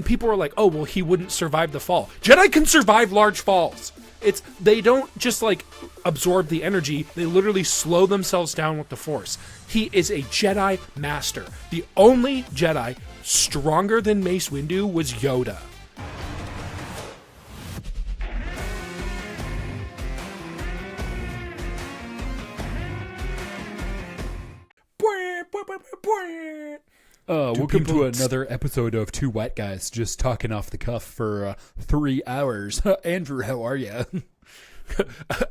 People are like, oh, well, he wouldn't survive the fall. Jedi can survive large falls. They don't just like absorb the energy. They literally slow themselves down with the Force. He is a Jedi master. The only Jedi stronger than Mace Windu was Yoda. Welcome to another episode of Two White Guys just talking off the cuff for 3 hours. Andrew, how are you?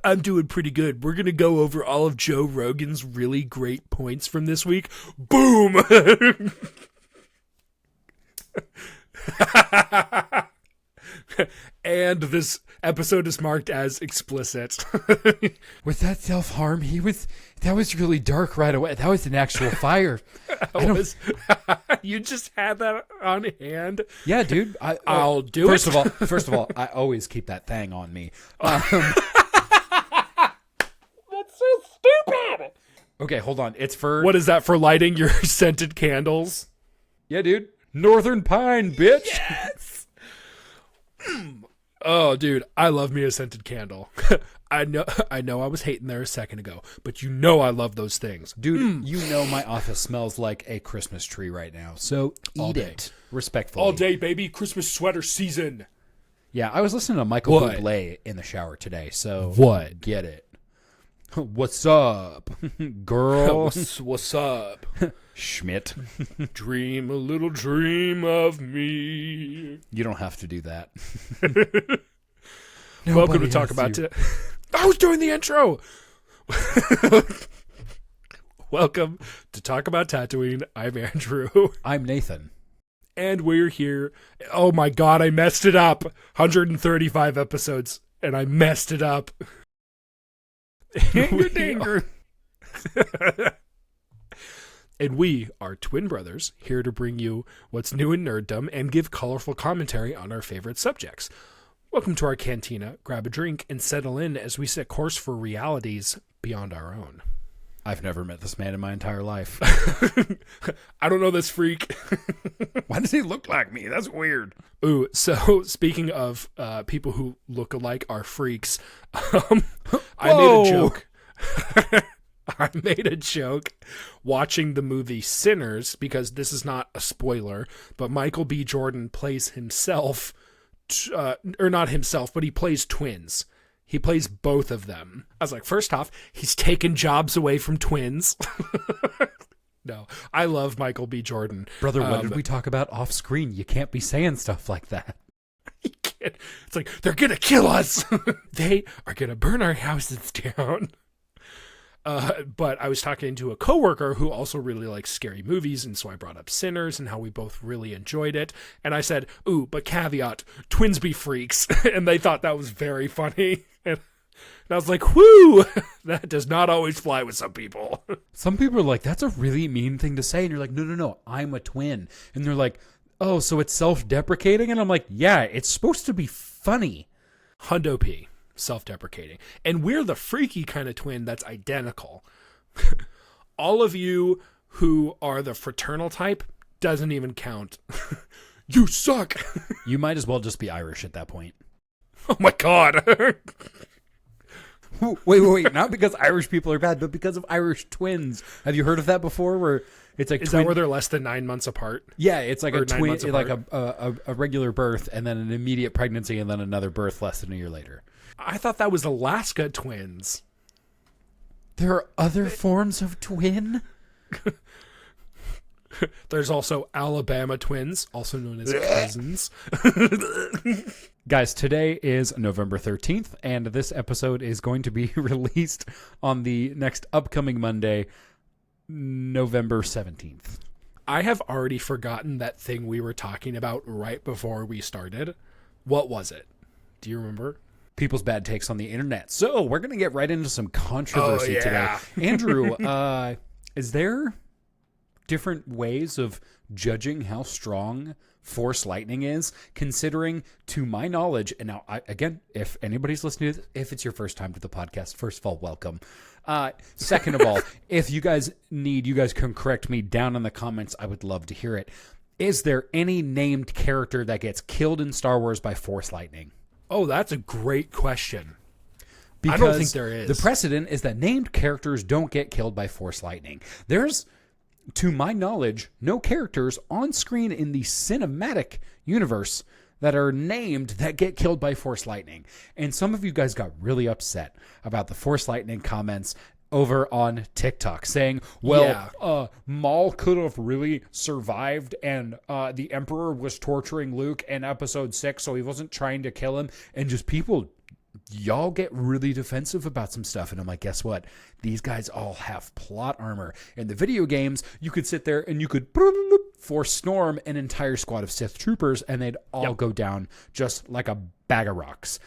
I'm doing pretty good. We're going to go over all of Joe Rogan's really great points from this week. Boom! And this episode is marked as explicit. Was that self-harm? That was really dark right away. That was an actual fire. You just had that on hand? Yeah, dude. I'll do it. First of all, I always keep that thing on me. That's so stupid. Okay, hold on. It's for... What is that, for lighting your scented candles? Yeah, dude. Northern Pine, bitch. Yes! Oh, dude, I love me a scented candle. I know I was hating there a second ago, but you know I love those things. Dude, you know my office smells like a Christmas tree right now, so eat it respectfully. All day, baby. Christmas sweater season. Yeah, I was listening to Michael Bublé in the shower today, so... What? Get it. What's up, girl? What's up? Schmidt. Dream a little dream of me. You don't have to do that. Welcome to Talk About Today. I was doing the intro. Welcome to Talk About Tatooine. I'm Andrew. I'm Nathan. And we're here. Oh my God, I messed it up. 135 episodes, and I messed it up. Danger. And we are twin brothers, here to bring you what's new in nerddom and give colorful commentary on our favorite subjects. Welcome to our cantina. Grab a drink and settle in as we set course for realities beyond our own. I've never met this man in my entire life. I don't know this freak. Why does he look like me? That's weird. Ooh, so speaking of people who look alike are freaks, I made a joke. I made a joke watching the movie Sinners, because this is not a spoiler, but Michael B. Jordan plays himself, or not himself, but he plays twins. He plays both of them. I was like, first off, he's taken jobs away from twins. No, I love Michael B. Jordan. Brother, what did we talk about off screen? You can't be saying stuff like that. You can't. It's like, they're going to kill us. They are going to burn our houses down. But I was talking to a coworker who also really likes scary movies, and so I brought up Sinners and how we both really enjoyed it. And I said, ooh, but caveat, twins be freaks. And they thought that was very funny. And I was like, whoo, that does not always fly with some people. Some people are like, that's a really mean thing to say. And you're like, no, I'm a twin. And they're like, oh, so it's self-deprecating? And I'm like, yeah, it's supposed to be funny. Hundo P. Self-deprecating. And we're the freaky kind of twin that's identical. All of you who are the fraternal type doesn't even count. You suck. You might as well just be Irish at that point. Oh my God. Wait. Not because Irish people are bad, but because of Irish twins. Have you heard of that before? Where it's like Is that where they're less than 9 months apart? Yeah, it's like a twin, like a regular birth and then an immediate pregnancy and then another birth less than a year later. I thought that was Alaska twins. There are other forms of twin? There's also Alabama twins, also known as cousins. Guys, today is November 13th, and this episode is going to be released on the next upcoming Monday, November 17th. I have already forgotten that thing we were talking about right before we started. What was it? Do you remember? People's bad takes on the internet. So we're going to get right into some controversy today. Andrew, is there different ways of judging how strong Force lightning is, considering, to my knowledge, and now, again, if anybody's listening to this, if it's your first time to the podcast, first of all, welcome. Second of all, if you guys can correct me down in the comments, I would love to hear it. Is there any named character that gets killed in Star Wars by Force lightning? Oh, that's a great question. Because I don't think there is. The precedent is that named characters don't get killed by Force lightning. There's, to my knowledge, no characters on screen in the cinematic universe that are named that get killed by Force lightning. And some of you guys got really upset about the Force lightning comments over on TikTok saying, well, Maul could have really survived and the Emperor was torturing Luke in episode 6, so he wasn't trying to kill him. And just people, y'all get really defensive about some stuff. And I'm like, guess what? These guys all have plot armor. In the video games, you could sit there and you could force storm an entire squad of Sith troopers and they'd all go down just like a bag of rocks.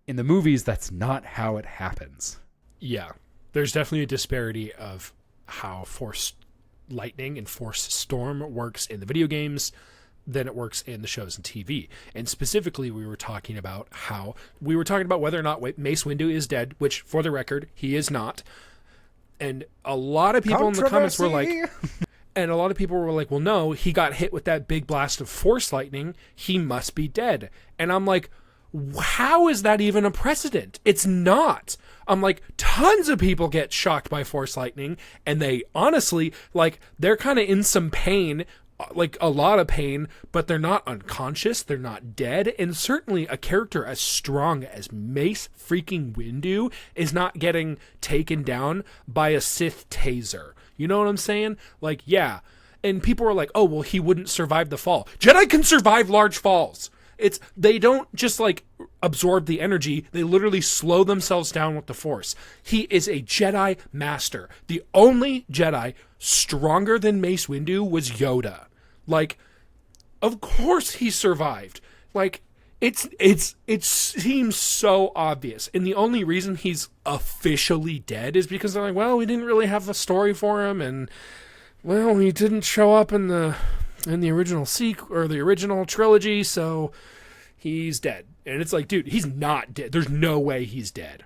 In the movies, that's not how it happens. Yeah. There's definitely a disparity of how Force lightning and Force storm works in the video games than it works in the shows and TV. And specifically, we were talking about whether or not Mace Windu is dead, which, for the record, he is not. And a lot of people in the comments were like, well, no, he got hit with that big blast of Force lightning. He must be dead. And I'm like, how is that even a precedent? It's not. I'm like, tons of people get shocked by Force lightning, and they honestly, like, they're kind of in some pain, like a lot of pain, but they're not unconscious, they're not dead, and certainly a character as strong as Mace freaking Windu is not getting taken down by a Sith taser. You know what I'm saying? Like, yeah. And people were like, oh, well, he wouldn't survive the fall. Jedi can survive large falls. They don't just like absorb the energy. They literally slow themselves down with the Force. He is a Jedi master. The only Jedi stronger than Mace Windu was Yoda. Like, of course he survived. Like, it seems so obvious. And the only reason he's officially dead is because they're like, well, we didn't really have a story for him, and well, he didn't show up in the original or the original trilogy, so he's dead. And it's like, dude, he's not dead. There's no way he's dead.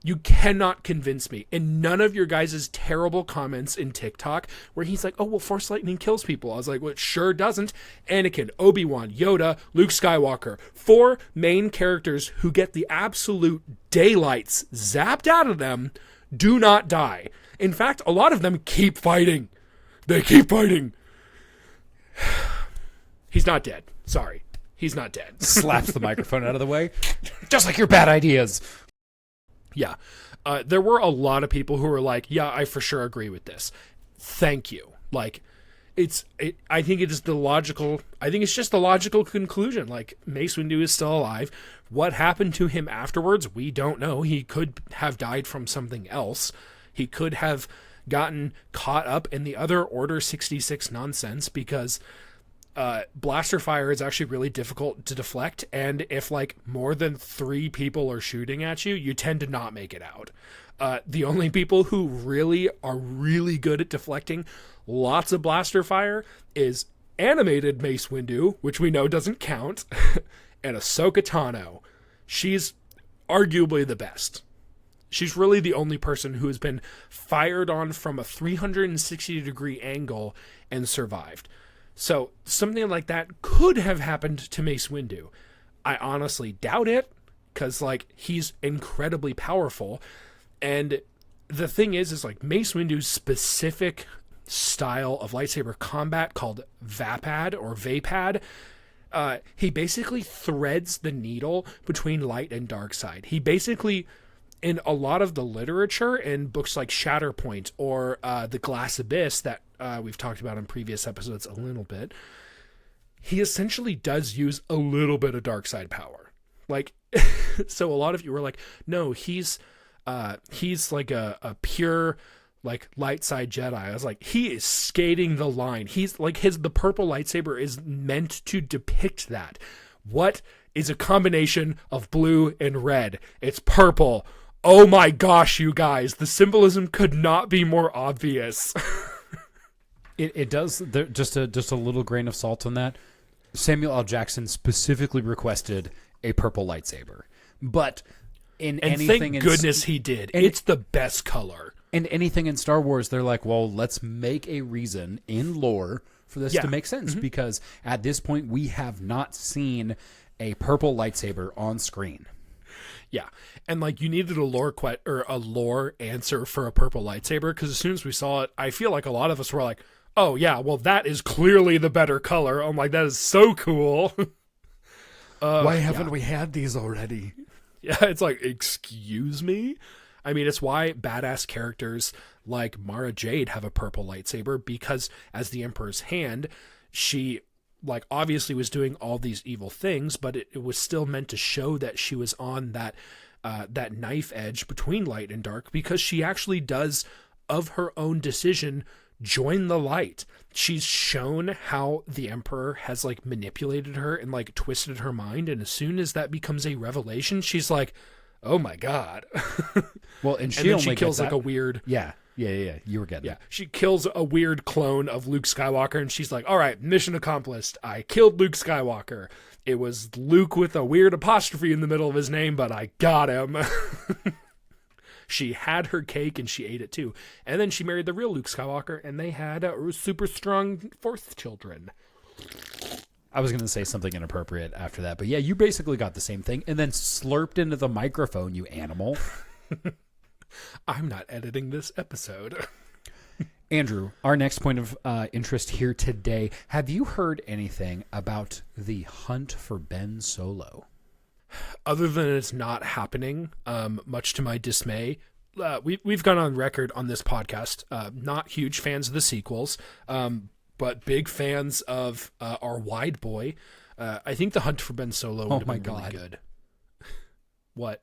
You cannot convince me. And none of your guys' terrible comments in TikTok where he's like, oh, well, Force lightning kills people. I was like, well, it sure doesn't. Anakin, Obi-Wan, Yoda, Luke Skywalker. 4 main characters who get the absolute daylights zapped out of them do not die. In fact, a lot of them keep fighting. They keep fighting. He's not dead. Sorry. He's not dead. Slaps the microphone out of the way. Just like your bad ideas. Yeah. There were a lot of people who were like, yeah, I for sure agree with this. Thank you. Like, I think it's just the logical conclusion. Like, Mace Windu is still alive. What happened to him afterwards, we don't know. He could have died from something else. He could have gotten caught up in the other Order 66 nonsense because blaster fire is actually really difficult to deflect, and if like more than 3 people are shooting at you, you tend to not make it out. The only people who really are really good at deflecting lots of blaster fire is animated Mace Windu, which we know doesn't count, and Ahsoka Tano. She's arguably the best. She's really the only person who has been fired on from a 360-degree angle and survived. So something like that could have happened to Mace Windu. I honestly doubt it, because like he's incredibly powerful. And the thing is like Mace Windu's specific style of lightsaber combat called Vapad or Vapad, he basically threads the needle between light and dark side. He basically, in a lot of the literature in books like Shatterpoint or The Glass Abyss that we've talked about in previous episodes a little bit, he essentially does use a little bit of dark side power. Like, so a lot of you were like, no, he's like a pure like light side Jedi. I was like, he is skating the line. He's like the purple lightsaber is meant to depict that. What is a combination of blue and red? It's purple. Oh my gosh, you guys, the symbolism could not be more obvious. It does. Just a little grain of salt on that. Samuel L. Jackson specifically requested a purple lightsaber, but thank goodness he did. It's the best color. And anything in Star Wars, they're like, well, let's make a reason in lore for this to make sense, because at this point we have not seen a purple lightsaber on screen. Yeah, and like you needed a lore answer for a purple lightsaber, because as soon as we saw it, I feel like a lot of us were like, "Oh yeah, well that is clearly the better color." I'm like, that is so cool. Why haven't we had these already? Yeah, it's like, excuse me? I mean, it's why badass characters like Mara Jade have a purple lightsaber, because as the Emperor's hand, she like obviously was doing all these evil things, but it was still meant to show that she was on that knife edge between light and dark, because she actually does, of her own decision, join the light. She's shown how the Emperor has like manipulated her and like twisted her mind, and as soon as that becomes a revelation, she's like, oh my god. Well, and then she kills like a weird yeah you were getting she kills a weird clone of Luke Skywalker, and she's like, all right, mission accomplished. I killed Luke Skywalker. It was Luke with a weird apostrophe in the middle of his name, but I got him. She had her cake and she ate it too. And then she married the real Luke Skywalker, and they had super strong fourth children. I was going to say something inappropriate after that, but yeah, you basically got the same thing and then slurped into the microphone, you animal. I'm not editing this episode. Andrew, our next point of interest here today. Have you heard anything about the hunt for Ben Solo? Other than it's not happening, much to my dismay. We've gone on record on this podcast, not huge fans of the sequels, but big fans of our wide boy. I think the hunt for Ben Solo would have been really good. What?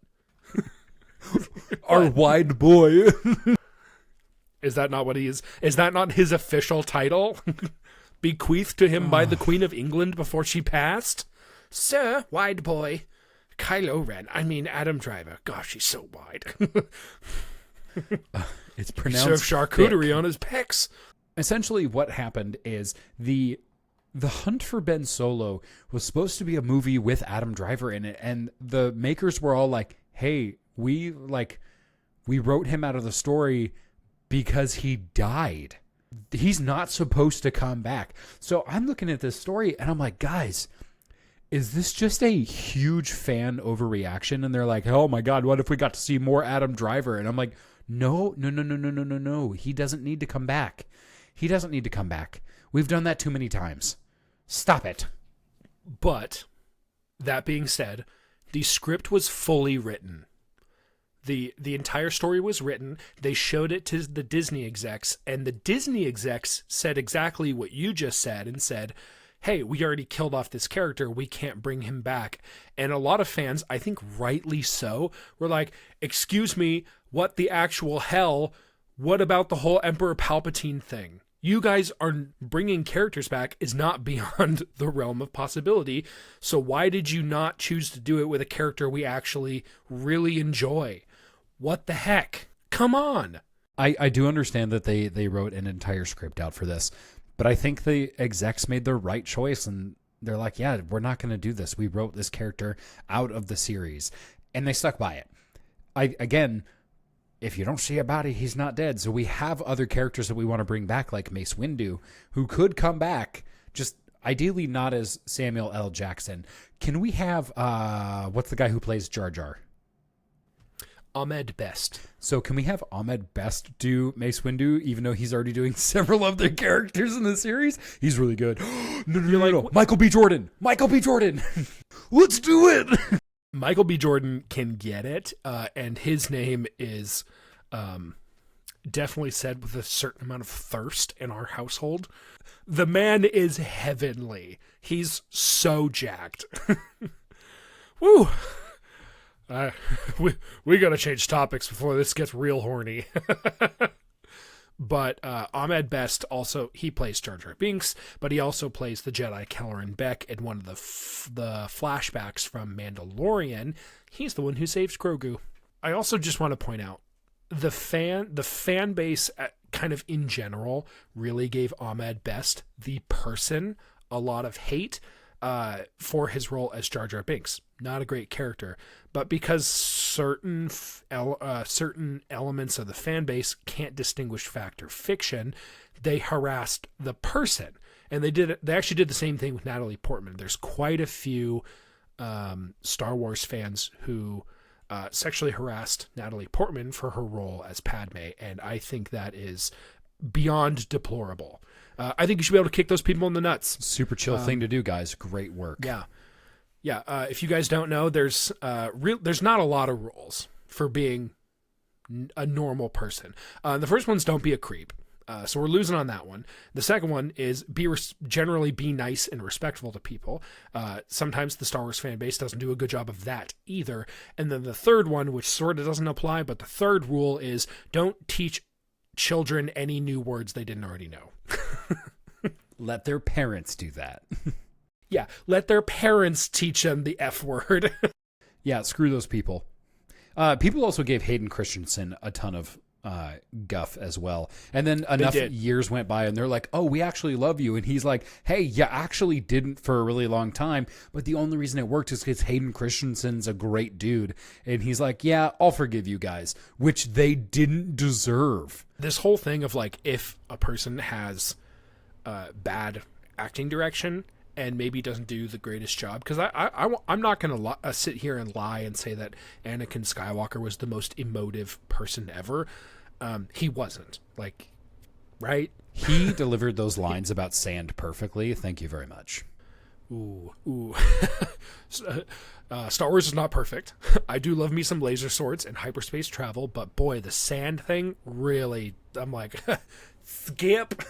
Our wide boy. Is that not what he is? Is that not his official title? Bequeathed to him by the Queen of England before she passed? Sir, wide boy. Kylo Ren. I mean, Adam Driver. Gosh, he's so wide. It's pronounced served charcuterie thick on his pecs. Essentially, what happened is the Hunt for Ben Solo was supposed to be a movie with Adam Driver in it, and the makers were all like, "Hey, we wrote him out of the story because he died. He's not supposed to come back." So I'm looking at this story and I'm like, guys, is this just a huge fan overreaction? And they're like, oh my God, what if we got to see more Adam Driver? And I'm like, no. He doesn't need to come back. He doesn't need to come back. We've done that too many times. Stop it. But that being said, the script was fully written. The entire story was written. They showed it to the Disney execs, and the Disney execs said exactly what you just said and said, hey, we already killed off this character. We can't bring him back. And a lot of fans, I think rightly so, were like, excuse me, what the actual hell? What about the whole Emperor Palpatine thing? You guys are bringing characters back is not beyond the realm of possibility. So why did you not choose to do it with a character we actually really enjoy? What the heck? Come on. I do understand that they wrote an entire script out for this, but I think the execs made the right choice, and they're like, yeah, we're not going to do this. We wrote this character out of the series, and they stuck by it. Again, if you don't see a body, he's not dead. So we have other characters that we want to bring back, like Mace Windu, who could come back, just ideally not as Samuel L. Jackson. Can we have, what's the guy who plays Jar Jar? Ahmed Best. So can we have Ahmed Best do Mace Windu, even though he's already doing several of the characters in the series? He's really good. No. Michael B. Jordan. Let's do it. Michael B. Jordan can get it, and his name is definitely said with a certain amount of thirst in our household. The man is heavenly. He's so jacked. Woo! We gotta change topics before this gets real horny. But Ahmed Best also, he plays Jar Jar Binks, but he also plays the Jedi Kelleran Beck in one of the flashbacks from Mandalorian. He's the one who saves Grogu. I also just want to point out the fan base kind of in general really gave Ahmed Best, the person, a lot of hate for his role as Jar Jar Binks. Not a great character, but because certain elements of the fan base can't distinguish fact or fiction, they harassed the person. And they actually did the same thing with Natalie Portman. There's quite a few Star Wars fans who sexually harassed Natalie Portman for her role as Padme, and I think that is beyond deplorable. I think you should be able to kick those people in the nuts. Super chill thing to do, guys. Great work. Yeah. If you guys don't know, there's not a lot of rules for being a normal person. The first one's don't be a creep. So we're losing on that one. The second one is generally be nice and respectful to people. Sometimes the Star Wars fan base doesn't do a good job of that either. And then the third one, which sort of doesn't apply, but the third rule is don't teach children any new words they didn't already know. Let their parents do that. Yeah, let their parents teach them the F word. Yeah, screw those people. People also gave Hayden Christensen a ton of guff as well. And then enough years went by and they're like, oh, we actually love you. And he's like, hey, you actually didn't for a really long time. But the only reason it worked is because Hayden Christensen's a great dude. And he's like, yeah, I'll forgive you guys, which they didn't deserve. This whole thing of like, if a person has bad acting direction and maybe doesn't do the greatest job, because I'm not going to sit here and lie and say that Anakin Skywalker was the most emotive person ever. He wasn't. Like, right? He delivered those lines about sand perfectly. Thank you very much. Ooh. Star Wars is not perfect. I do love me some laser swords and hyperspace travel, but boy, the sand thing really, I'm like, skip.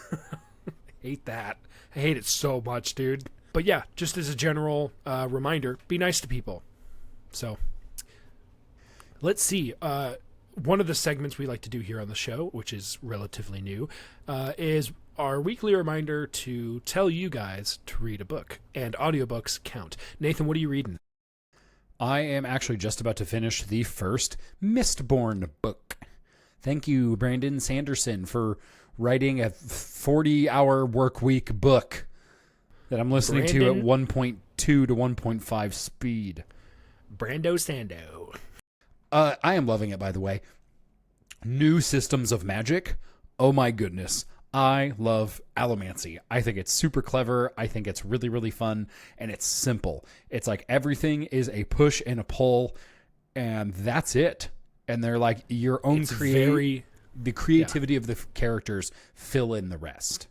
Hate that. I hate it so much, dude. But yeah, just as a general reminder, be nice to people. So, let's see. One of the segments we like to do here on the show, which is relatively new, is our weekly reminder to tell you guys to read a book. And audiobooks count. Nathan, what are you reading? I am actually just about to finish the first Mistborn book. Thank you, Brandon Sanderson, for writing a 40-hour work week book that I'm listening to at 1.2 to 1.5 speed. Brando Sando. I am loving it, by the way. New systems of magic. Oh my goodness. I love Allomancy. I think it's super clever. I think it's really, really fun. And it's simple. It's like everything is a push and a pull. And that's it. And they're like your own the creativity of the characters fill in the rest.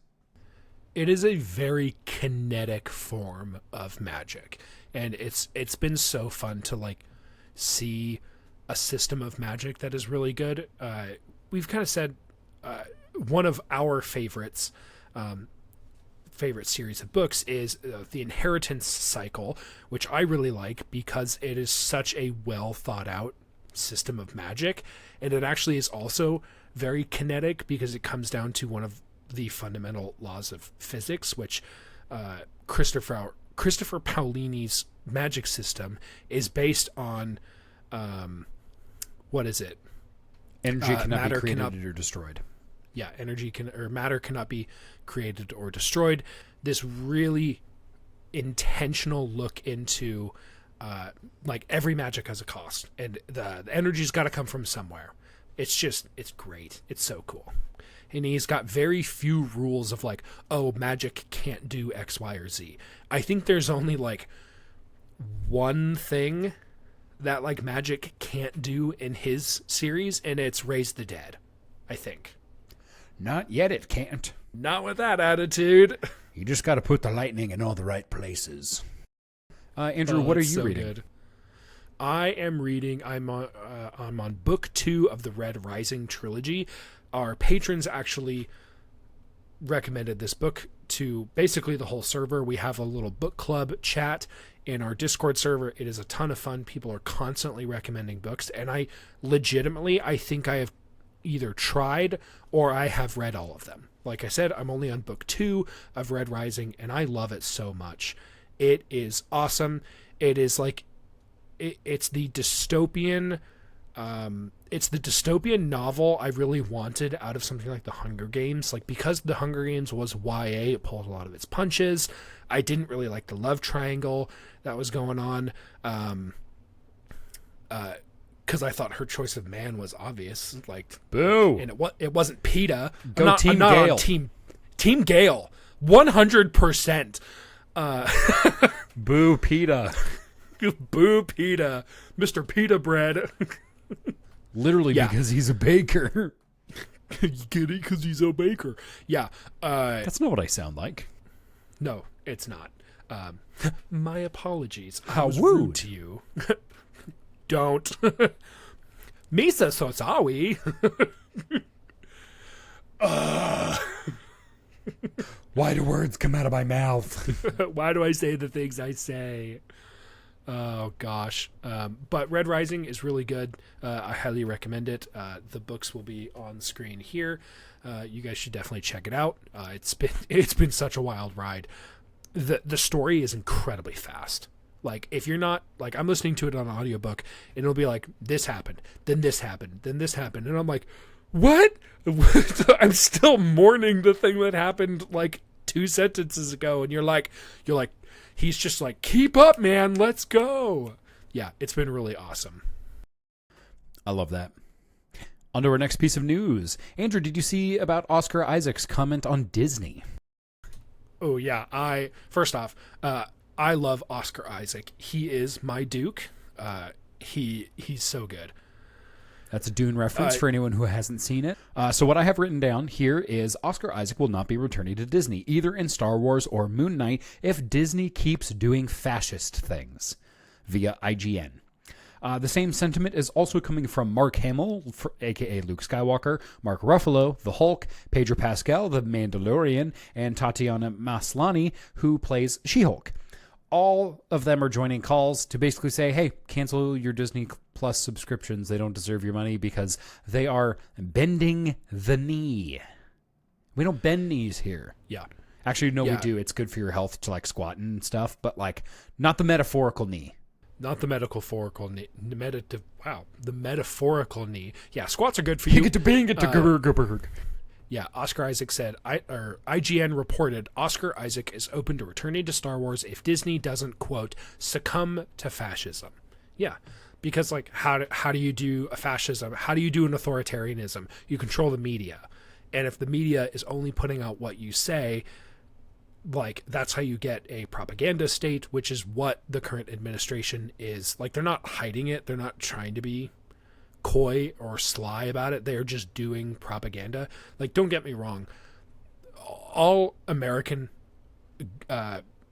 It is a very kinetic form of magic, and it's been so fun to like see a system of magic that is really good. We've kind of said one of our favorite series of books is the Inheritance Cycle, which I really like because it is such a well thought out system of magic, and it actually is also very kinetic because it comes down to one of the fundamental laws of physics, which Christopher Paolini's magic system is based on. What is it? Energy cannot be created or destroyed. Yeah, matter cannot be created or destroyed. This really intentional look into like every magic has a cost, and the energy's got to come from somewhere. It's great. It's so cool. And he's got very few rules of like, oh, magic can't do X, Y, or Z. I think there's only like one thing that like magic can't do in his series, and it's raise the dead, I think. Not yet it can't. Not with that attitude. You just got to put the lightning in all the right places. Andrew, what are you reading? Good. I am reading, I'm on book 2 of the Red Rising trilogy. Our patrons actually recommended this book to basically the whole server. We have a little book club chat in our Discord server. It is a ton of fun. People are constantly recommending books, and I think I have either tried or I have read all of them. Like I said, I'm only on book 2 of Red Rising, and I love it so much. It is awesome. It is like it's the dystopian novel I really wanted out of something like The Hunger Games. Like, because The Hunger Games was YA, it pulled a lot of its punches. I didn't really like the love triangle that was going on. Because I thought her choice of man was obvious. Like, boo. And it wasn't PETA. Go Team Gale. Team Gale. 100%. Boo PETA. Boo PETA. Mr. Pita Bread. Literally because he's a baker. You get it? Because he's a baker. Yeah. That's not what I sound like. No, it's not. My apologies. How was rude rude to you. Don't. Misa so sorry. Why do words come out of my mouth? Why do I say the things I say? Oh, gosh. But Red Rising is really good. I highly recommend it. The books will be on screen here. You guys should definitely check it out. It's been such a wild ride. The story is incredibly fast. Like, if you're not, like, I'm listening to it on an audiobook, and it'll be like, this happened, then this happened, then this happened. And I'm like, what? I'm still mourning the thing that happened, like, 2 sentences ago. And you're like, he's just like, keep up, man, let's go. Yeah, it's been really awesome. I love that. On to our next piece of news. Andrew, did you see about Oscar Isaac's comment on Disney? Oh, yeah. First off, I love Oscar Isaac. He is my Duke. He's so good. That's a Dune reference for anyone who hasn't seen it. So what I have written down here is Oscar Isaac will not be returning to Disney, either in Star Wars or Moon Knight, if Disney keeps doing fascist things, via IGN. The same sentiment is also coming from Mark Hamill, a.k.a. Luke Skywalker, Mark Ruffalo, the Hulk, Pedro Pascal, the Mandalorian, and Tatiana Maslany, who plays She-Hulk. All of them are joining calls to basically say, hey, cancel your Disney Plus subscriptions. They don't deserve your money because they are bending the knee. We don't bend knees here. Yeah. Actually, no, we do. It's good for your health to, like, squat and stuff, but, like, not the metaphorical knee. Not the metaphorical knee. The metaphorical knee. Yeah, squats are good for you. Yeah, Oscar Isaac said, IGN reported Oscar Isaac is open to returning to Star Wars if Disney doesn't, quote, succumb to fascism. Yeah, because, like, how do you do a fascism? How do you do an authoritarianism? You control the media. And if the media is only putting out what you say, like, that's how you get a propaganda state, which is what the current administration is. Like, they're not hiding it. They're not trying to be coy or sly about it. They're just doing propaganda. Like, don't get me wrong. All American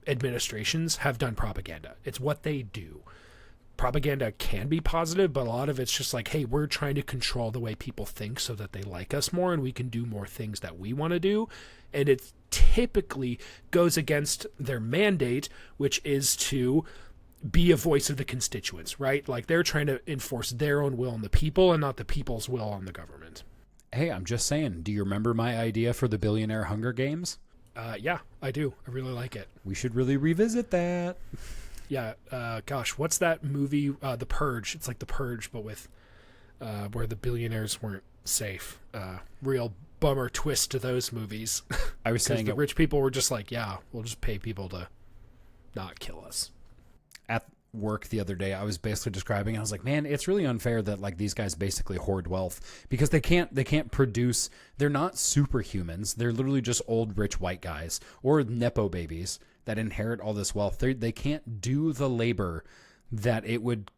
administrations have done propaganda. It's what they do. Propaganda can be positive, but a lot of it's just like, hey, we're trying to control the way people think so that they like us more and we can do more things that we want to do. And it typically goes against their mandate, which is to be a voice of the constituents, right? Like, they're trying to enforce their own will on the people and not the people's will on the government. Hey, I'm just saying, do you remember my idea for the Billionaire Hunger Games? Yeah, I do. I really like it. We should really revisit that. Yeah, gosh, what's that movie? The Purge. It's like The Purge, but with where the billionaires weren't safe. Real bummer twist to those movies. I was saying the rich people were just like, yeah, we'll just pay people to not kill us. At work the other day, I was basically describing, I was like, man, it's really unfair that, like, these guys basically hoard wealth because they can't produce. They're not superhumans. They're literally just old rich white guys or nepo babies that inherit all this wealth. They can't do the labor that it would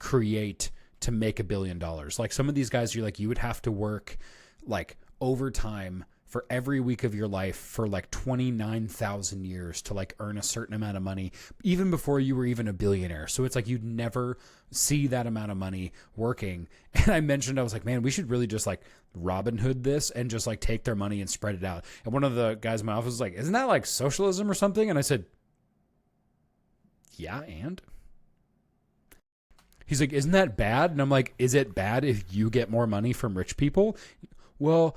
create to make $1 billion. Like, some of these guys, you would have to work, like, overtime for every week of your life for, like, 29,000 years to, like, earn a certain amount of money, even before you were even a billionaire. So it's like you'd never see that amount of money working. And I was like, man, we should really just, like, Robin Hood this and just, like, take their money and spread it out. And one of the guys in my office was like, isn't that like socialism or something? And I said, yeah, and? He's like, isn't that bad? And I'm like, is it bad if you get more money from rich people? Well,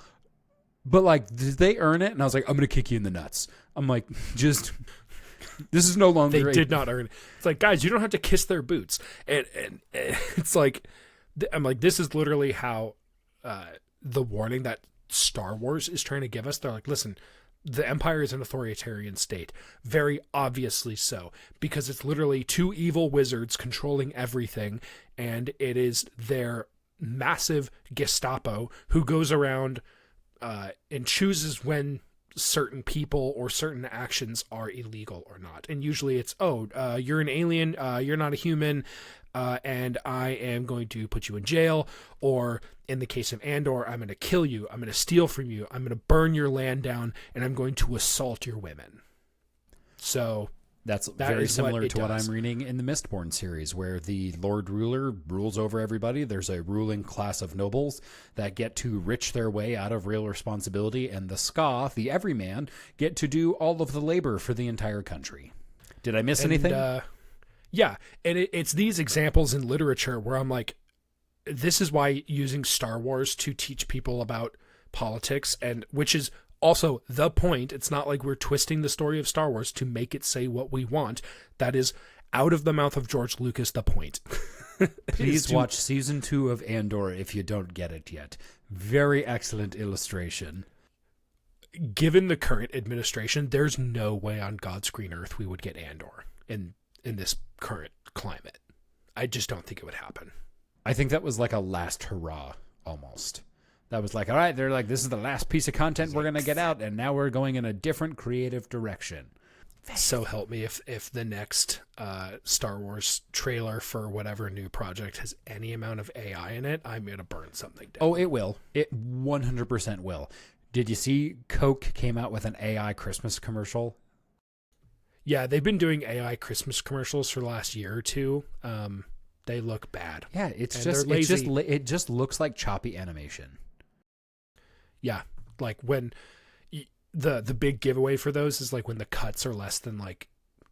but, like, did they earn it? And I was like, I'm going to kick you in the nuts. I'm like, this is no longer. They did not earn it. It's like, guys, you don't have to kiss their boots. And it's like, I'm like, this is literally how the warning that Star Wars is trying to give us. They're like, listen, the Empire is an authoritarian state. Very obviously so. Because it's literally 2 evil wizards controlling everything. And it is their massive Gestapo who goes around and chooses when certain people or certain actions are illegal or not. And usually it's, you're an alien, you're not a human, and I am going to put you in jail. Or in the case of Andor, I'm going to kill you, I'm going to steal from you, I'm going to burn your land down, and I'm going to assault your women. So That's very similar to what I'm reading in the Mistborn series, where the Lord Ruler rules over everybody. There's a ruling class of nobles that get to rich their way out of real responsibility, and the Ska, the everyman, get to do all of the labor for the entire country. Did I miss anything? Yeah, and it's these examples in literature where I'm like, this is why using Star Wars to teach people about politics, and which is also the point. It's not like we're twisting the story of Star Wars to make it say what we want. That is, out of the mouth of George Lucas, the point. Please watch season 2 of Andor if you don't get it yet. Very excellent illustration. Given the current administration, there's no way on God's green earth we would get Andor in this current climate. I just don't think it would happen. I think that was like a last hurrah, almost. That was like, all right, they're like, this is the last piece of content we're going to get out, and now we're going in a different creative direction. So help me if the next Star Wars trailer for whatever new project has any amount of AI in it, I'm going to burn something down. Oh, it will. It 100% will. Did you see Coke came out with an AI Christmas commercial? Yeah, they've been doing AI Christmas commercials for the last year or two. They look bad. Yeah, it just looks like choppy animation. Yeah, like when the big giveaway for those is like when the cuts are less than like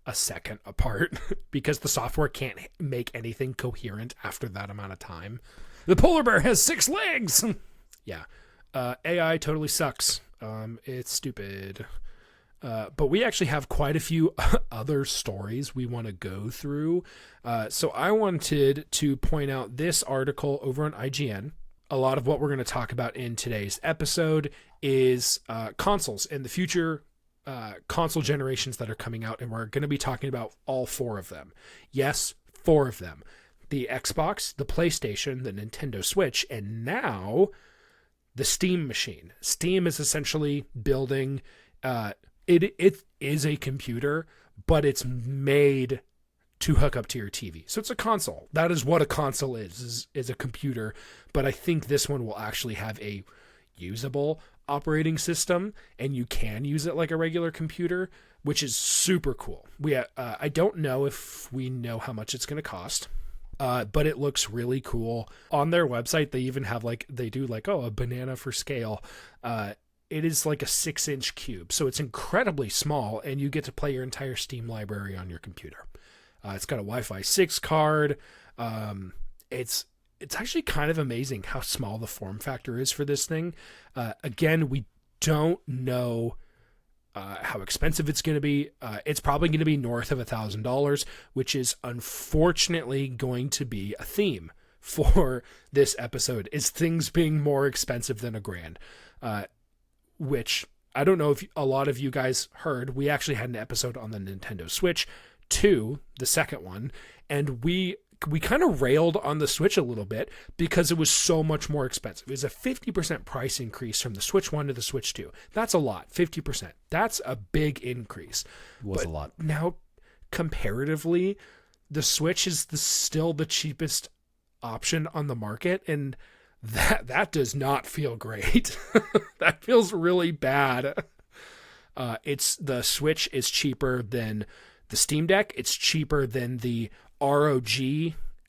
a second apart because the software can't make anything coherent after that amount of time. The polar bear has 6 legs. Yeah. AI totally sucks. It's stupid. But we actually have quite a few other stories we want to go through. So I wanted to point out this article over on IGN. A lot of what we're going to talk about in today's episode is consoles and the future console generations that are coming out, and we're going to be talking about all 4 of them. Yes, 4 of them. The Xbox, the PlayStation, the Nintendo Switch, and now the Steam machine. Steam is essentially building... It is a computer, but it's made to hook up to your TV. So it's a console. That is what a console is a computer. But I think this one will actually have a usable operating system, and you can use it like a regular computer, which is super cool. I don't know if we know how much it's going to cost, but it looks really cool. On their website, they even have a banana for scale. It is like a 6-inch cube, so it's incredibly small, and you get to play your entire Steam library on your computer. It's got a Wi-Fi 6 card. It's actually kind of amazing how small the form factor is for this thing. Again, we don't know how expensive it's going to be. It's probably going to be north of $1,000, which is unfortunately going to be a theme for this episode, is things being more expensive than $1,000. Which I don't know if a lot of you guys heard. We actually had an episode on the Nintendo Switch 2, the second one, and we kind of railed on the Switch a little bit because it was so much more expensive. It was a 50% price increase from the Switch 1 to the Switch 2. That's a lot, 50%. That's a big increase. It was a lot. Now, comparatively, the Switch is still the cheapest option on the market, and that does not feel great. That feels really bad. The Switch is cheaper than the Steam Deck. It's cheaper than the ROG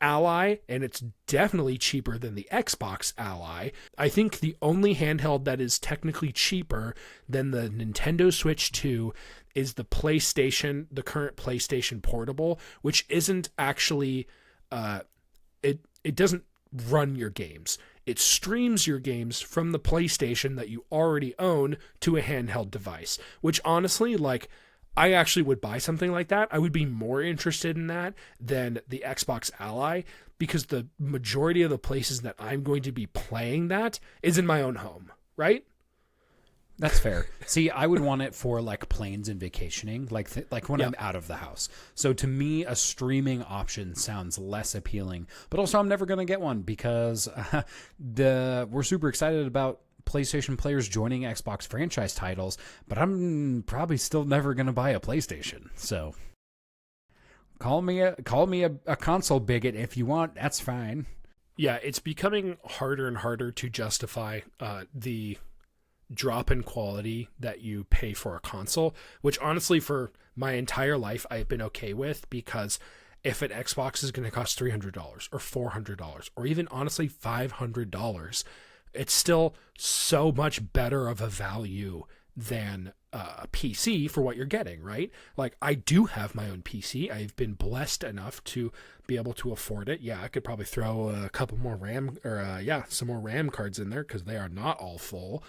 Ally, and it's definitely cheaper than the Xbox Ally. I think the only handheld that is technically cheaper than the Nintendo Switch 2 is the current PlayStation Portable, which isn't actually it doesn't run your games. It streams your games from the PlayStation that you already own to a handheld device, which honestly, I actually would buy something like that. I would be more interested in that than the Xbox Ally, because the majority of the places that I'm going to be playing that is in my own home, right? That's fair. See, I would want it for planes and vacationing, like when I'm out of the house. So to me, a streaming option sounds less appealing. But also, I'm never going to get one because we're super excited about PlayStation players joining Xbox franchise titles, but I'm probably still never going to buy a PlayStation. So call me a console bigot if you want. That's fine. Yeah, it's becoming harder and harder to justify the drop in quality that you pay for a console, which honestly for my entire life I've been okay with, because if an Xbox is going to cost $300 or $400 or even honestly $500, it's still so much better of a value than a PC for what you're getting, right? Like, I do have my own PC. I've been blessed enough to be able to afford it. Yeah, I could probably throw a couple more some more RAM cards in there because they are not all full.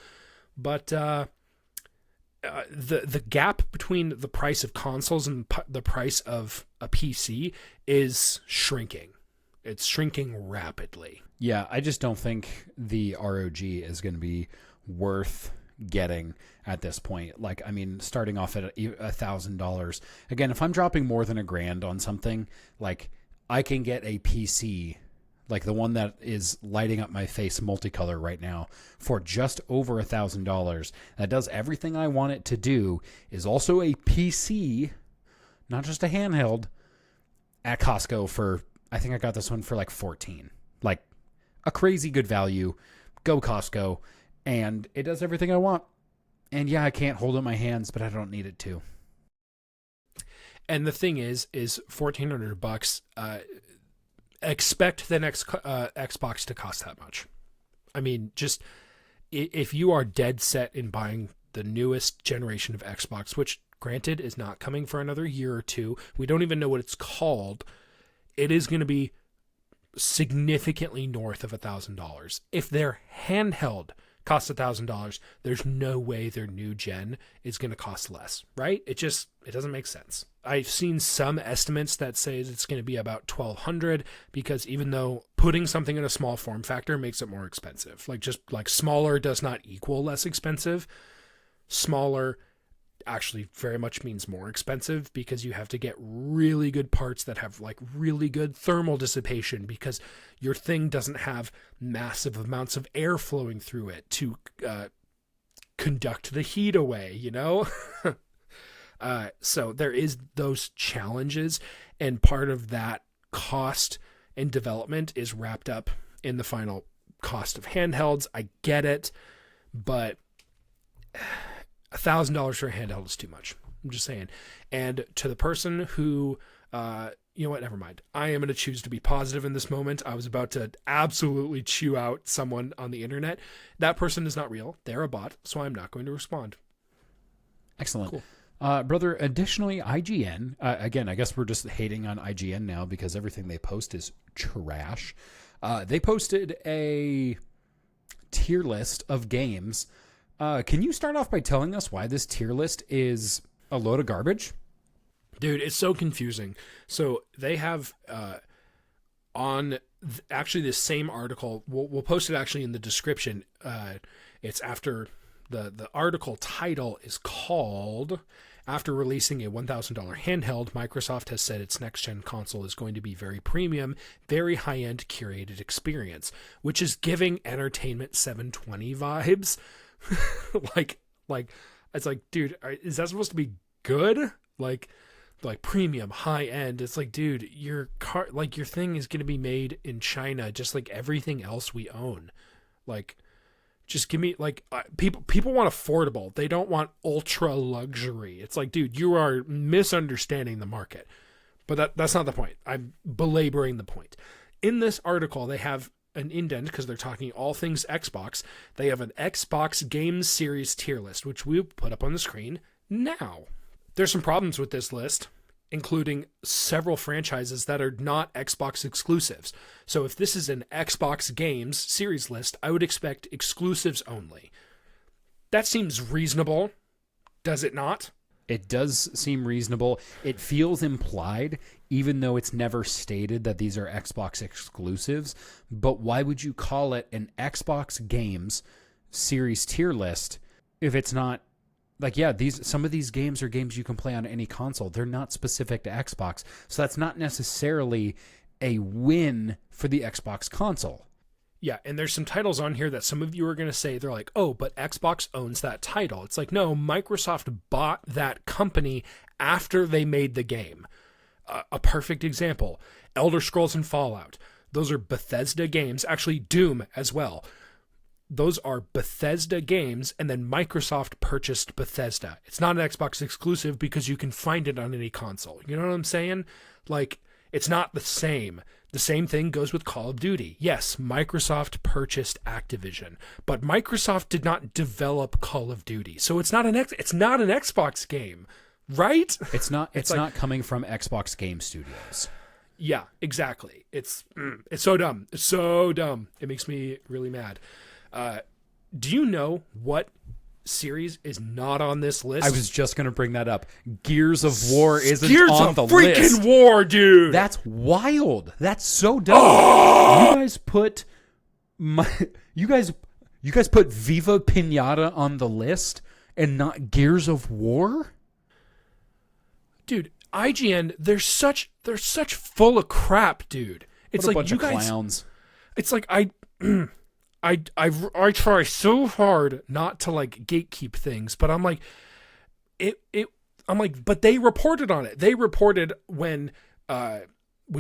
But the gap between the price of consoles and the price of a PC is shrinking. It's shrinking rapidly. Yeah, I just don't think the ROG is going to be worth getting at this point. Like, I mean, starting off at $1,000. Again, if I'm dropping more than $1,000 on something, like, I can get a PC, like the one that is lighting up my face multicolor right now, for just over $1,000. That does everything I want it to do, is also a PC, not just a handheld, at Costco for, I think I got this one for like $14. Like, a crazy good value. Go Costco. And it does everything I want. And yeah, I can't hold it in my hands, but I don't need it to. And the thing is $1,400. Expect the next Xbox to cost that much. I mean, just if you are dead set in buying the newest generation of Xbox, which granted is not coming for another year or two, we don't even know what it's called. It is going to be significantly north of $1,000. If their handheld costs $1,000, there's no way their new gen is going to cost less, right? It doesn't make sense. I've seen some estimates that say it's going to be about $1,200, because even though putting something in a small form factor makes it more expensive, like smaller does not equal less expensive. Smaller actually very much means more expensive, because you have to get really good parts that have like really good thermal dissipation, because your thing doesn't have massive amounts of air flowing through it to conduct the heat away, you know? So there is those challenges, and part of that cost and development is wrapped up in the final cost of handhelds. I get it, but $1,000 for a handheld is too much. I'm just saying. And to the person who, you know what, never mind. I am going to choose to be positive in this moment. I was about to absolutely chew out someone on the internet. That person is not real. They're a bot, so I'm not going to respond. Excellent. Cool. Brother, additionally, IGN, again, I guess we're just hating on IGN now because everything they post is trash. They posted a tier list of games. Can you start off by telling us why this tier list is a load of garbage? Dude, it's so confusing. So they have actually this same article. We'll post it actually in the description. It's after the article title is called, "After releasing a $1,000 handheld, Microsoft has said its next-gen console is going to be very premium, very high-end curated experience," which is giving Entertainment 720 vibes. like it's like, dude, is that supposed to be good? Like premium, high end. It's like, dude, your thing is going to be made in China, just like everything else we own. Like, just give me, like, people want affordable. They don't want ultra luxury. It's like, dude, you are misunderstanding the market. But that's not the point. I'm belaboring the point. In this article, they have an indent, because they're talking all things Xbox. They have an Xbox Games Series tier list, which we'll put up on the screen now. There's some problems with this list, including several franchises that are not Xbox exclusives. So if this is an Xbox Games Series list, I would expect exclusives only. That seems reasonable, does it not? It does seem reasonable. It feels implied, even though it's never stated that these are Xbox exclusives. But why would you call it an Xbox Games Series tier list if it's not? Like, yeah, some of these games are games you can play on any console. They're not specific to Xbox. So that's not necessarily a win for the Xbox console. Yeah, and there's some titles on here that some of you are going to say, they're like, oh, but Xbox owns that title. It's like, no, Microsoft bought that company after they made the game. A perfect example, Elder Scrolls and Fallout. Those are Bethesda games, actually Doom as well. Those are Bethesda games, and then Microsoft purchased Bethesda. It's not an Xbox exclusive because you can find it on any console. You know what I'm saying? Like, it's not the same. The same thing goes with Call of Duty. Yes, Microsoft purchased Activision, but Microsoft did not develop Call of Duty. So it's not an Xbox game, right? It's not coming from Xbox Game Studios. Yeah, exactly. It's so dumb. It's so dumb. It makes me really mad. Do you know what series is not on this list? I was just going to bring that up. Gears of War isn't Gears on of the freaking list. War, dude. That's wild. That's so dumb. You guys put you guys put Viva Pinata on the list and not Gears of War? Dude, IGN, they're such full of crap, dude. It's What a like bunch you of guys clowns. It's like I try so hard not to like gatekeep things, but I'm like I'm like, but they reported on it. They reported when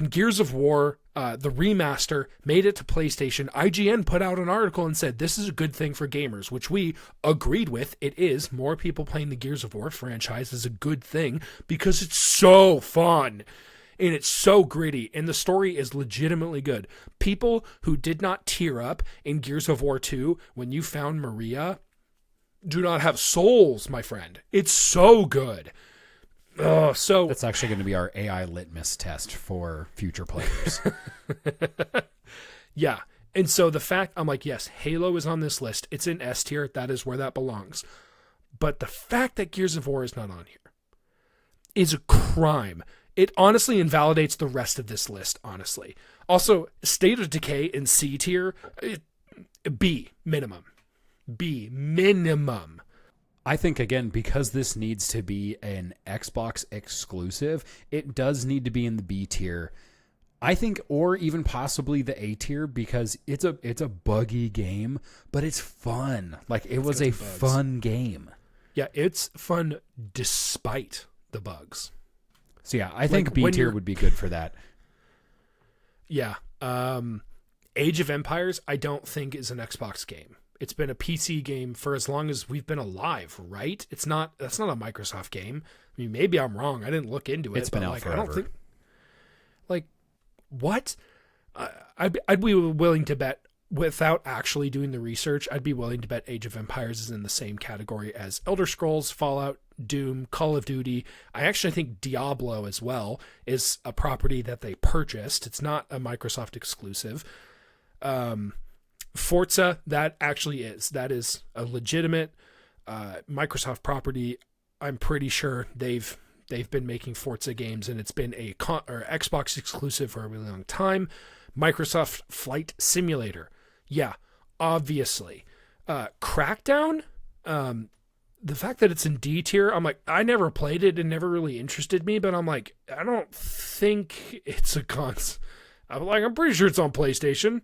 Gears of War, the remaster, made it to PlayStation, IGN put out an article and said this is a good thing for gamers, which we agreed with. It is. More people playing the Gears of War franchise is a good thing because it's so fun. And it's so gritty, and the story is legitimately good. People who did not tear up in Gears of War 2 when you found Maria do not have souls, my friend. It's so good. Oh, so That's actually going to be our AI litmus test for future players. yeah. And so the fact, I'm like, yes, Halo is on this list. It's in S tier. That is where that belongs. But the fact that Gears of War is not on here is a crime. It honestly invalidates the rest of this list, honestly. Also, State of Decay in C tier, B minimum. B minimum. I think, again, because this needs to be an Xbox exclusive, it does need to be in the B tier. I think, or even possibly the A tier, because it's a buggy game, but it's fun. Like, it was a fun game. Yeah, it's fun despite the bugs. So yeah, I think B tier would be good for that. Yeah. Age of Empires, I don't think is an Xbox game. It's been a PC game for as long as we've been alive, right? That's not a Microsoft game. I mean, maybe I'm wrong. I didn't look into it. It's been out forever. I don't think, like, what? I'd be willing to bet, without actually doing the research, I'd be willing to bet Age of Empires is in the same category as Elder Scrolls, Fallout, Doom, Call of Duty. I actually think Diablo as well is a property that they purchased. It's not a Microsoft exclusive. Forza, that actually is. That is a legitimate Microsoft property. I'm pretty sure they've been making Forza games, and it's been a Xbox exclusive for a really long time. Microsoft Flight Simulator. Yeah, obviously. Crackdown, the fact that it's in D tier, I'm like, I never played it and never really interested me, but I'm like, I don't think it's a cons. I'm pretty sure it's on PlayStation.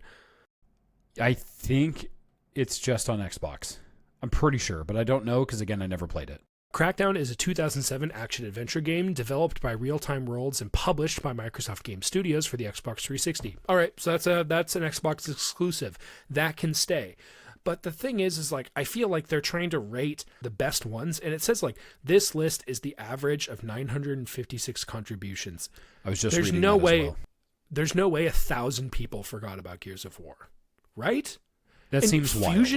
I think it's just on Xbox. I'm pretty sure, but I don't know because, again, I never played it. Crackdown is a 2007 action-adventure game developed by Real Time Worlds and published by Microsoft Game Studios for the Xbox 360. All right, so that's an Xbox exclusive. That can stay. But the thing is like, I feel like they're trying to rate the best ones, and it says, like, this list is the average of 956 contributions. I was just reading that as well. There's no way 1,000 people forgot about Gears of War, right? That seems wild.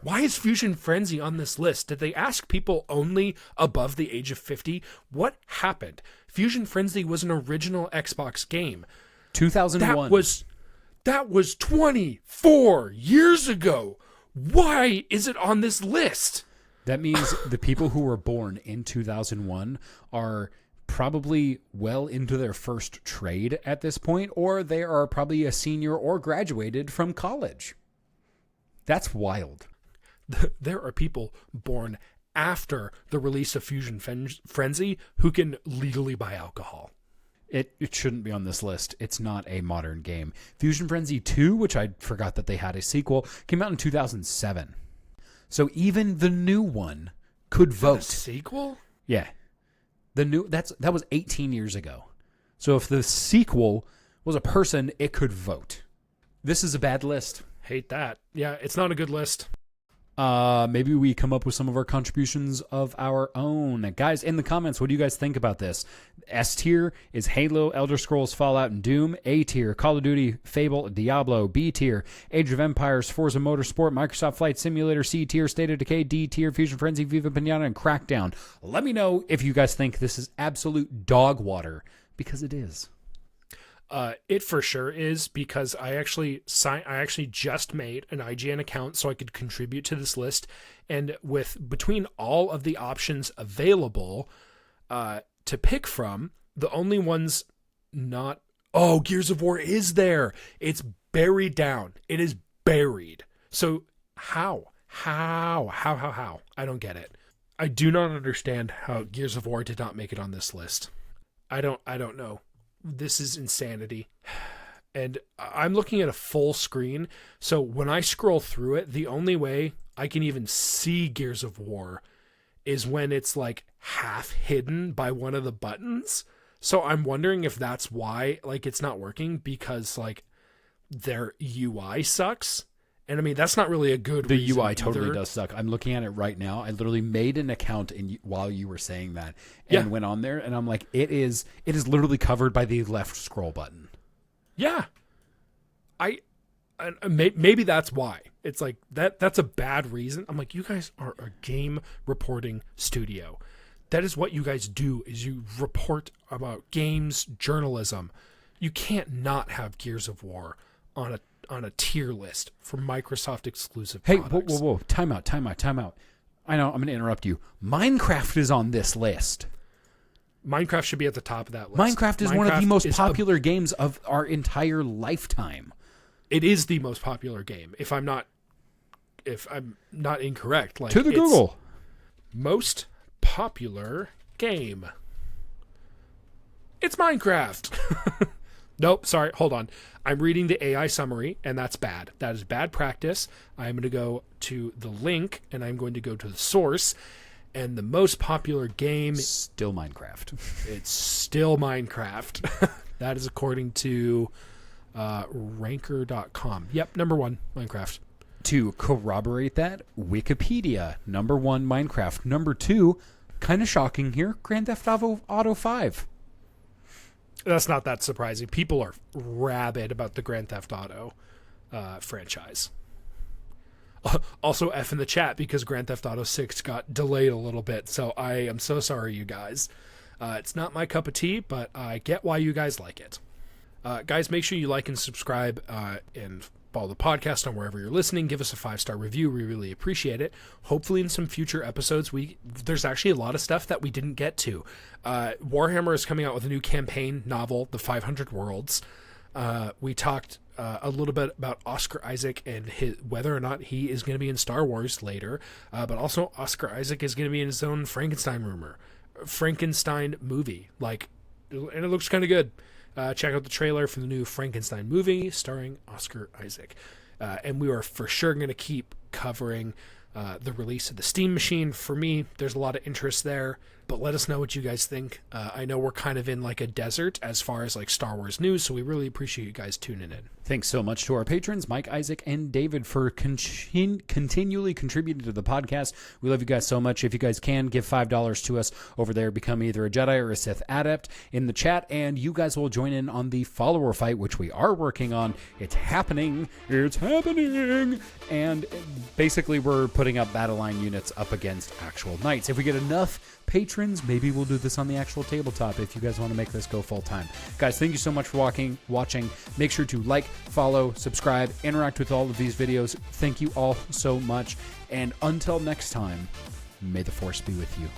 Why is Fusion Frenzy on this list? Did they ask people only above the age of 50? What happened? Fusion Frenzy was an original Xbox game. 2001. That was 24 years ago. Why is it on this list? That means the people who were born in 2001 are probably well into their first trade at this point, or they are probably a senior or graduated from college. That's wild. There are people born after the release of Fusion Frenzy who can legally buy alcohol. It shouldn't be on this list. It's not a modern game. Fusion Frenzy 2, which I forgot that they had a sequel, came out in 2007. So even the new one could vote. A sequel? Yeah. That was 18 years ago. So if the sequel was a person, it could vote. This is a bad list. Hate that. Yeah, it's not a good list. Maybe we come up with some of our contributions of our own. Guys, in the comments, what do you guys think about this? S tier is Halo, Elder Scrolls, Fallout, and Doom. A tier, Call of Duty, Fable, Diablo. B tier, Age of Empires, Forza Motorsport, Microsoft Flight Simulator. C tier, State of Decay. D tier, Fusion Frenzy, Viva Pinata, and Crackdown. Let me know if you guys think this is absolute dog water, because it is. It for sure is, because I actually just made an IGN account so I could contribute to this list, and between all of the options available to pick from, the only ones not Gears of War is there. It's buried down. It is buried. So how? I don't get it. I do not understand how Gears of War did not make it on this list. I don't know. This is insanity. And I'm looking at a full screen, so when I scroll through it, the only way I can even see Gears of War is when it's like half hidden by one of the buttons. So I'm wondering if that's why like it's not working, because like their UI sucks. And I mean, that's not really a good reason. The UI totally does suck. I'm looking at it right now. I literally made an account while you were saying that, and went on there, and I'm like, it is literally covered by the left scroll button. Yeah, maybe that's why. It's like that's a bad reason. I'm like, you guys are a game reporting studio. That is what you guys do, is you report about games journalism. You can't not have Gears of War on a tier list for Microsoft exclusive products. Whoa. Time out. I know, I'm going to interrupt you. Minecraft is on this list. Minecraft should be at the top of that list. Minecraft is one of the most popular games of our entire lifetime. It is the most popular game, if I'm not incorrect. Like, to the Google. Most popular game. It's Minecraft. Nope, sorry, hold on. I'm reading the AI summary, and that's bad. That is bad practice. I'm going to go to the link, and I'm going to go to the source, and the most popular game... Still Minecraft. It's still Minecraft. That is according to ranker.com. Yep, number 1, Minecraft. To corroborate that, Wikipedia, number 1, Minecraft. Number 2, kind of shocking here, Grand Theft Auto 5. That's not that surprising. People are rabid about the Grand Theft Auto franchise. Also, F in the chat, because Grand Theft Auto 6 got delayed a little bit, so I am so sorry, you guys. It's not my cup of tea, but I get why you guys like it. Guys, make sure you like and subscribe and follow the podcast on wherever you're listening. Give us a 5-star review. We really appreciate it. Hopefully in some future episodes, there's actually a lot of stuff that we didn't get to. Warhammer is coming out with a new campaign novel, The 500 Worlds. We talked a little bit about Oscar Isaac and whether or not he is going to be in Star Wars later. But also Oscar Isaac is going to be in his own Frankenstein movie. And it looks kind of good. Check out the trailer for the new Frankenstein movie starring Oscar Isaac. And we are for sure going to keep covering the release of the Steam Machine. For me, there's a lot of interest there, but let us know what you guys think. I know we're kind of in like a desert as far as like Star Wars news, so we really appreciate you guys tuning in. Thanks so much to our patrons, Mike, Isaac, and David, for continually contributing to the podcast. We love you guys so much. If you guys can, give $5 to us over there. Become either a Jedi or a Sith adept in the chat, and you guys will join in on the follower fight, which we are working on. It's happening. And basically, we're putting up battle line units up against actual knights. If we get enough patrons, maybe we'll do this on the actual tabletop if you guys want to make this go full time. Guys, thank you so much for watching. Make sure to like, follow, subscribe, interact with all of these videos. Thank you all so much. And until next time, may the Force be with you.